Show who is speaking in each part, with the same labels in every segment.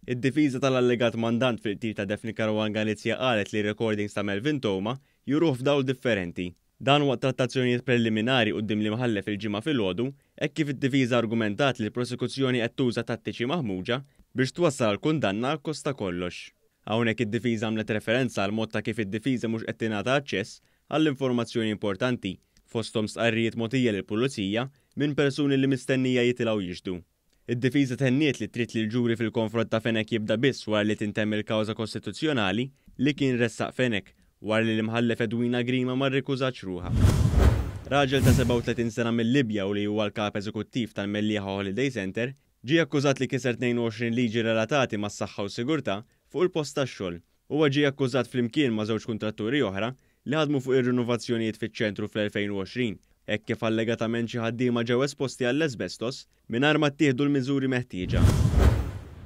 Speaker 1: Id-difiża tal-allegat mandant fil-qtil ta' Daphne Caruana Galizia qalet li recordings ta' Melvin Toma juruh f'dawl differenti. Dan waqt trattazzjonijiet preliminari quddiem l-imħallef il-ġimgħa filgħodu, hekk kif id-difiża argumentat li l-prosekuzzjoni qed tuża tattiċi maħmuġa biex twassal għal kundanna kosta kollox. Hawnhekk id-difiża għamlet referenza għal mod ta' kif id-difiża mhux qed tingħata aċċess għall-informazzjoni importanti fosthom stqarrijiet mogħtija lill-pulizija minn persuni li mistennija jitilgħu jixhdu. Id-difiża tenniet li trid li l-ġuri fil-konfront ta' Fenech jibda biss wara li tintemm il-kawża kostituzzjonali li kien ressaq Fenech wara li l-imħallef Edwina Grima ma rrikużax ruħha. Raġel ta' 37 sena mill-Libja u li huwa l-kap eżekuttiv tal-Mellieħa Holiday Center ġie akkużat li kiser 22 liġi relatati mas-saħħa u sigurtà fuq il-post tax-xogħol. Huwa ġie akkużat flimkien ma' żewġ kuntratturi oħra li ħadmu fuq ir-rinnovazzjonijiet fiċ-ċentru fl-2020, hekk kif allegatament xi ħaddiema ġew esposti għall-asbestos mingħajr ma ttieħdu l-miżuri meħtieġa.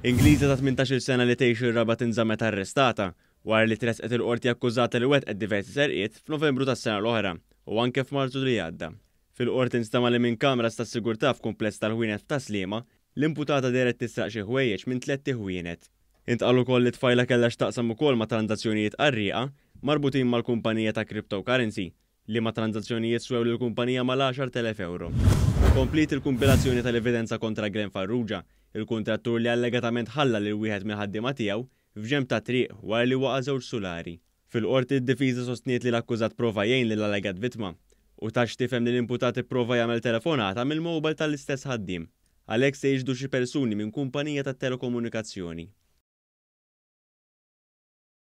Speaker 1: Ingliża ta' 18-il sena li tgħix ir-raba tinżammet arrestata wara li tresqet il-qorti akkużata li wettqet diversi serqiet f'Novembru tas-sena l-oħra u anke f'Marzu li għadda. Fil-qorti nstema li minn kameras tas-sigurtà f'kumpless tal-ħwienet f'Taslima l-imputata deret tisraq xi ħwejjeġ minn 3 ħwienet. Intqal ukoll li tfajla kellha x'taqsam ukoll ma' transazzjonijiet qarrieqa marbutin mal-kumpanija ta' cryptocurrency li ma' transazzjonijiet swew lill-kumpanija mal-10,000 euro. Komplit il-kumpilazzjoni tal-evidenza kontra Glenn Farrugia, il-kuntrattur li allegatament ħalla lil wieħed mill-ħaddiema tiegħu f'ġemp ta' triq wara li waqa' żewġ sulari. Fil-qorti d-difiża sostniet li l-akkużat prova jgħin lill-allegat vittma u tax tifhem li l-imputat ipprova jagħmel telefonata mill-mowbel tal-istess ħaddiem. Għalhekk se jiġdu xi persuni minn kumpanija tat-telekomunikazzjoni.